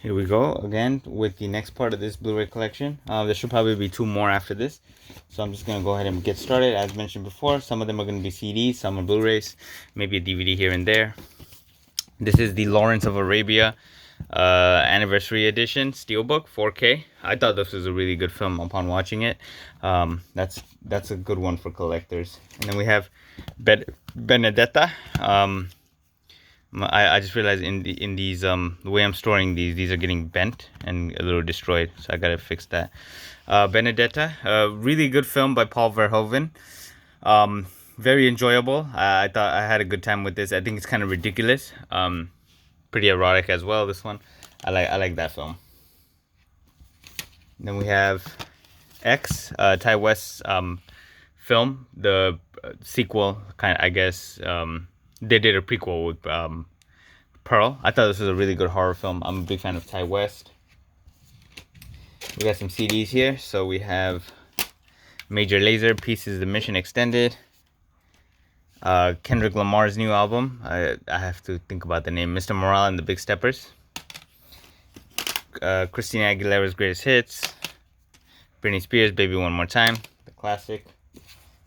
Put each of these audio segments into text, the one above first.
Here we go again with the next part of this Blu-ray collection. There should probably be two more after this. So I'm just going to go ahead and get started. As mentioned before, some of them are going to be CDs, some are Blu-rays, maybe a DVD here and there. This is the Lawrence of Arabia anniversary edition steelbook 4K. I thought this was a really good film upon watching it. That's a good one for collectors. And then we have Benedetta. I just realized in these the way I'm storing these are getting bent and a little destroyed, so I gotta fix that. Benedetta, a really good film by Paul Verhoeven. Very enjoyable. I thought I had a good time with this. I think it's kind of ridiculous. Pretty erotic as well. This one, I like that film. Then we have X, Ty West's film, the sequel kind of, I guess. They did a prequel with Pearl. I thought this was a really good horror film. I'm a big fan of Ty West. We got some CDs here. So we have Major Lazer, Pieces of the Mission Extended. Kendrick Lamar's new album. I have to think about the name. Mr. Morale and the Big Steppers. Christina Aguilera's Greatest Hits. Britney Spears, Baby One More Time. The classic.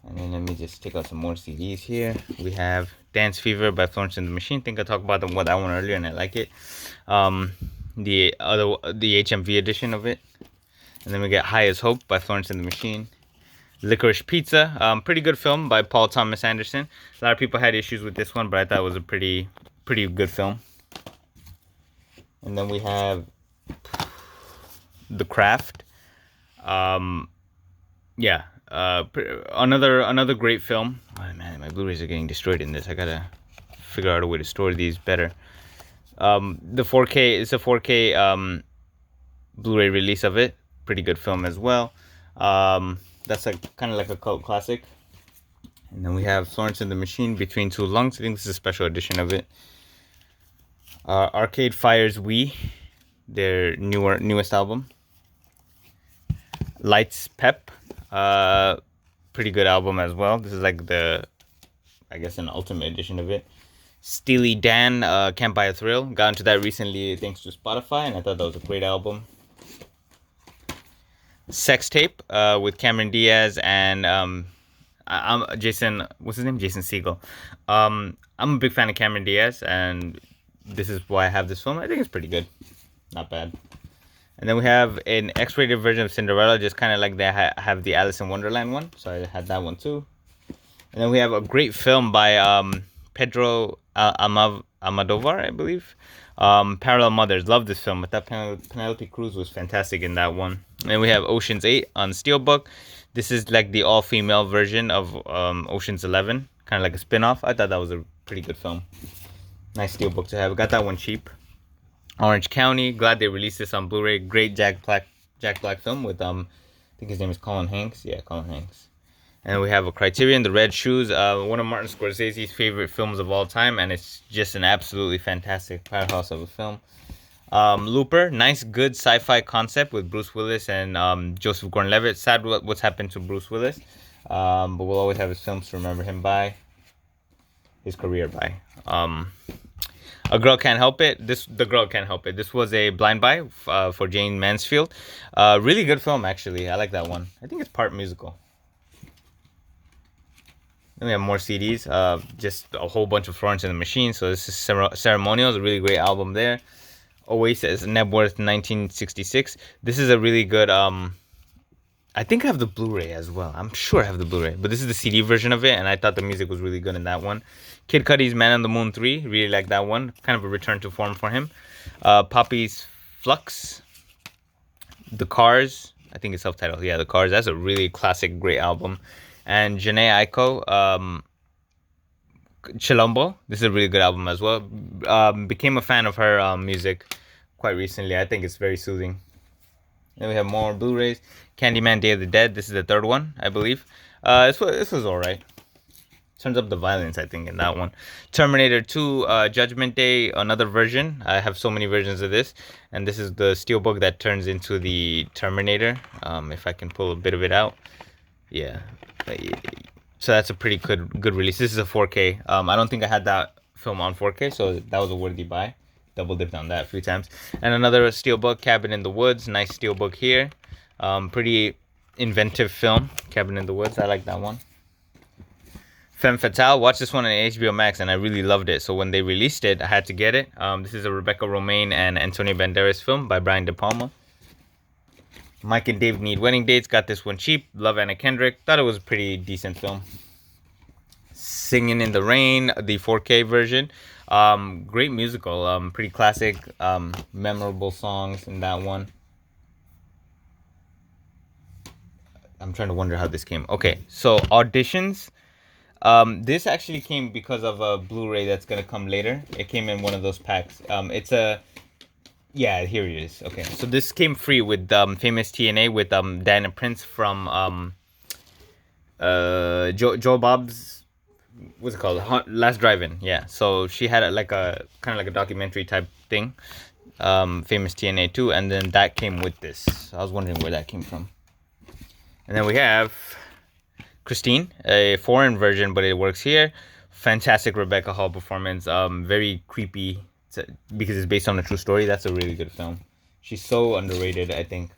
And then let me just take out some more CDs here. We have Dance Fever by Florence and the Machine. I think I talked about that one earlier and I like it. The HMV edition of it. And then we get High as Hope by Florence and the Machine. Licorice Pizza, pretty good film by Paul Thomas Anderson. A lot of people had issues with this one, but I thought it was a pretty good film. And then we have The Craft. Another great film. Oh man, my Blu-rays are getting destroyed in this. I gotta figure out a way to store these better. The 4K is a 4K Blu-ray release of it. Pretty good film as well. That's kind of like a cult classic. And then we have Florence and the Machine, Between Two Lungs. I think this is a special edition of it. Arcade Fire's We, their newest album. Lights Pep, pretty good album as well. This is like an ultimate edition of it. Steely Dan, Can't Buy a Thrill. Got into that recently thanks to Spotify, and I thought that was a great album. Sex Tape, with Cameron Diaz and I'm Jason. What's his name? Jason Segel. I'm a big fan of Cameron Diaz, and this is why I have this film. I think it's pretty good, not bad. And then we have an X-rated version of Cinderella, just kind of like they have the Alice in Wonderland one. So I had that one too. And then we have a great film by Pedro Almodovar, I believe. Parallel Mothers. Love this film. I thought Penelope Cruz was fantastic in that one. And then we have Ocean's 8 on Steelbook. This is like the all-female version of Ocean's 11. Kind of like a spin-off. I thought that was a pretty good film. Nice Steelbook to have. I got that one cheap. Orange County. Glad they released this on Blu-ray. Great Jack Black film with I think his name is Colin Hanks. Yeah, Colin Hanks. And we have a Criterion, The Red Shoes, one of Martin Scorsese's favorite films of all time, and it's just an absolutely fantastic powerhouse of a film. Looper, nice, good sci-fi concept with Bruce Willis and Joseph Gordon-Levitt. Sad what's happened to Bruce Willis, but we'll always have his films to remember him by, his career by. A Girl Can't Help It. The Girl Can't Help It. This was a blind buy for Jane Mansfield. Really good film, actually. I like that one. I think it's part musical. Then we have more CDs. Just a whole bunch of Florence and the Machine. So this is Ceremonial. It's a really great album there. Oasis, Nebworth 1966. This is a really good... I think I have the Blu-ray as well. I'm sure I have the Blu-ray. But this is the CD version of it. And I thought the music was really good in that one. Kid Cudi's Man on the Moon 3. Really like that one. Kind of a return to form for him. Poppy's Flux. The Cars. I think it's self-titled. Yeah, The Cars. That's a really classic, great album. And Janae Aiko, Chilombo. This is a really good album as well. Became a fan of her music quite recently. I think it's very soothing. Then we have more Blu-rays. Candyman, Day of the Dead. This is the third one, I believe. This was alright. Turns up the violence, I think, in that one. Terminator 2, Judgment Day, another version. I have so many versions of this. And this is the steelbook that turns into the Terminator. If I can pull a bit of it out. Yeah. So that's a pretty good release. This is a 4K. I don't think I had that film on 4K, so that was a worthy buy. double dipped on that a few times. And another steelbook, Cabin in the Woods. Nice steelbook here. Pretty inventive film, Cabin in the Woods. I like that one. Femme Fatale. Watched this one on HBO Max and I really loved it. So when they released it, I had to get it. This is a Rebecca Romijn and Antonio Banderas film by Brian De Palma. Mike and Dave Need Wedding Dates. Got this one cheap. Love Anna Kendrick. Thought it was a pretty decent film. Singing in the Rain, the 4K version. Great musical. Pretty classic, memorable songs in that one. I'm trying to wonder how this came. Okay, so auditions. This actually came because of a Blu-ray that's gonna come later. It came in one of those packs. Yeah, here it is. Okay, so this came free with Famous TNA with Diana Prince from Joe Bob's, what's it called? Last Drive-In. Yeah, so she had like a kind of like a documentary type thing. Famous TNA 2, and then that came with this. So I was wondering where that came from. And then we have Christine, a foreign version, but it works here. Fantastic Rebecca Hall performance. Very creepy because it's based on a true story. That's a really good film. She's so underrated, I think.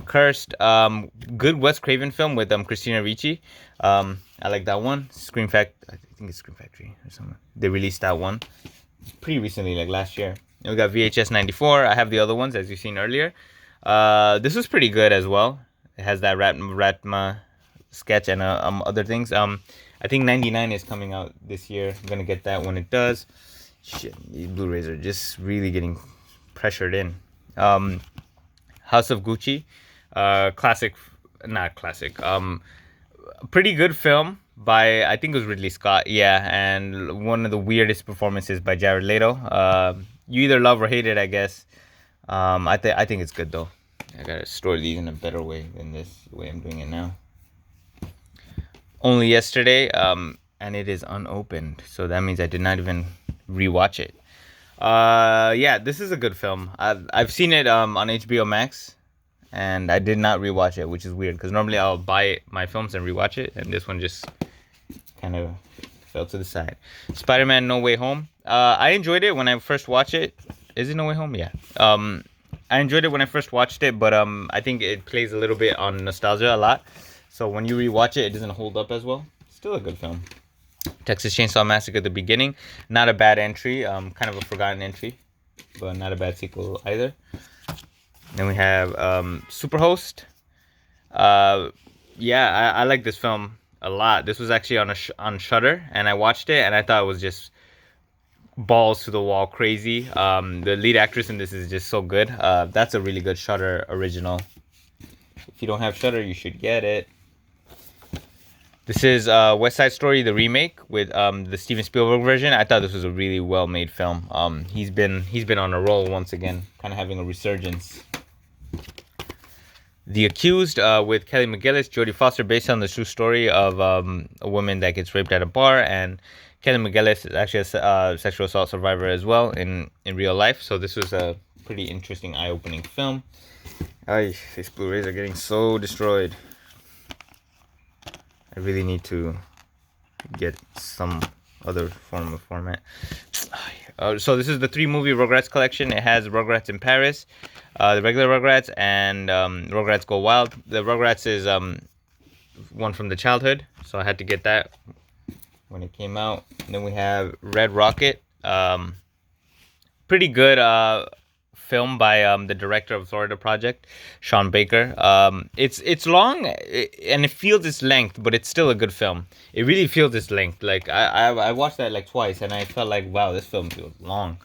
Cursed, good Wes Craven film with Christina Ricci. I like that one. I think it's Scream Factory or something. They released that one pretty recently, like last year. And we got VHS 94. I have the other ones as you've seen earlier. This was pretty good as well. It has that Ratma sketch and other things. I think 99 is coming out this year. I'm gonna get that when it does. Shit, these Blu-rays are just really getting pressured in. House of Gucci, not classic. Pretty good film by, I think it was Ridley Scott. Yeah, and one of the weirdest performances by Jared Leto. You either love or hate it, I guess. I think it's good though. I gotta store these in a better way than this way I'm doing it now. Only Yesterday, and it is unopened, so that means I did not even rewatch it. Yeah, this is a good film. I've seen it on HBO Max, and I did not rewatch it, which is weird because normally I'll buy my films and rewatch it, and this one just kind of fell to the side. Spider-Man: No Way Home. I enjoyed it when I first watched it. Is it No Way Home? Yeah. I enjoyed it when I first watched it, but I think it plays a little bit on nostalgia a lot. So when you rewatch it, it doesn't hold up as well. Still a good film. Texas Chainsaw Massacre at the beginning. Not a bad entry. Kind of a forgotten entry, but not a bad sequel either. Then we have Superhost. Yeah, I like this film a lot. This was actually on Shudder, and I watched it, and I thought it was just balls to the wall crazy. The lead actress in this is just so good. That's a really good Shudder original. If you don't have Shudder, you should get it. This is West Side Story, the remake with the Steven Spielberg version. I thought this was a really well-made film. He's been on a roll once again, kind of having a resurgence. The Accused with Kelly McGillis, Jodie Foster, based on the true story of a woman that gets raped at a bar, and Kelly McGillis is actually a sexual assault survivor as well in real life. So this was a pretty interesting, eye-opening film. These Blu-rays are getting so destroyed. I really need to get some other form of format. So this is the 3-movie Rugrats collection. It has Rugrats in Paris, the regular Rugrats, and Rugrats Go Wild. The Rugrats is one from the childhood, so I had to get that when it came out. And then we have Red Rocket. Pretty good film by the director of Florida Project, Sean Baker. It's long and it feels its length, but it's still a good film. It really feels its length. Like I watched that like twice, and I felt like, wow, this film feels long.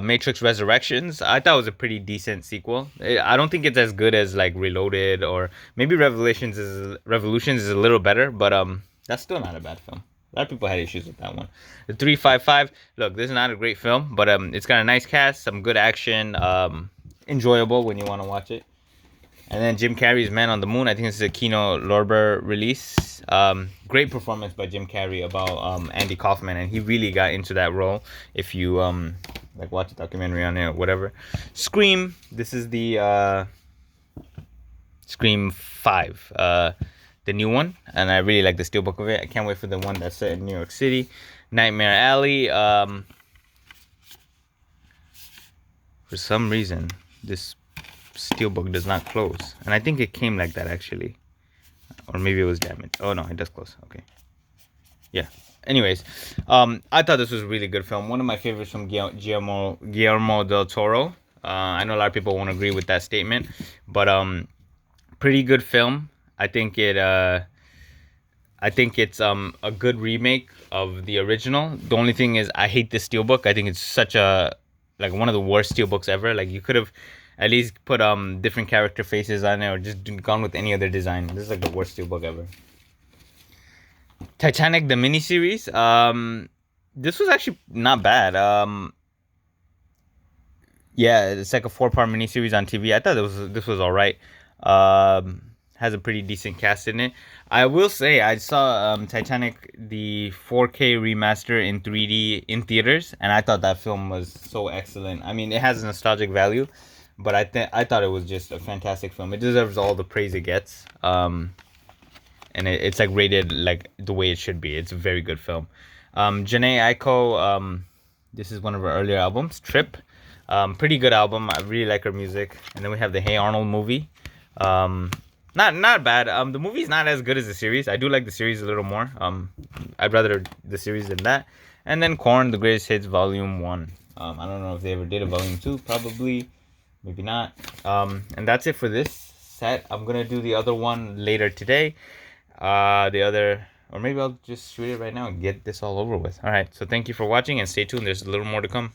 Matrix Resurrections, I thought was a pretty decent sequel. I don't think it's as good as like Reloaded, or maybe Revolutions is a little better, but that's still not a bad film. A lot of people had issues with that one. The 355. Look, this is not a great film, but it's got a nice cast, some good action, enjoyable when you want to watch it. And then Jim Carrey's Man on the Moon. I think this is a Kino Lorber release. Great performance by Jim Carrey about Andy Kaufman, and he really got into that role. If you like watch a documentary on it or whatever. Scream. This is the Scream 5. The new one, and I really like the steelbook of it. I can't wait for the one that's set in New York City. Nightmare Alley. For some reason, this steelbook does not close. And I think it came like that, actually. Or maybe it was damaged. Oh, no, it does close. Okay. Yeah. Anyways, I thought this was a really good film. One of my favorites from Guillermo del Toro. I know a lot of people won't agree with that statement, but pretty good film. I think it's a good remake of the original. The only thing is I hate the steelbook. I think it's such a like one of the worst steelbooks ever. Like you could have at least put different character faces on it or just gone with any other design. This is like the worst steelbook ever. Titanic the miniseries. This was actually not bad. Yeah, it's like a 4-part miniseries on TV. I thought this was all right. Has a pretty decent cast in it. I will say I saw Titanic the 4K remaster in 3D in theaters, and I thought that film was so excellent. I mean, it has nostalgic value, but I thought it was just a fantastic film. It deserves all the praise it gets. And it's like rated like the way it should be. It's a very good film. Janae Aiko, this is one of her earlier albums, Trip. Pretty good album. I really like her music. And then we have the Hey Arnold movie. Not bad. The movie's not as good as the series. I do like the series a little more. I'd rather the series than that. And then Korn, The Greatest Hits, Volume 1. I don't know if they ever did a Volume 2. Probably. Maybe not. And that's it for this set. I'm going to do the other one later today. Or maybe I'll just shoot it right now and get this all over with. All right. So thank you for watching and stay tuned. There's a little more to come.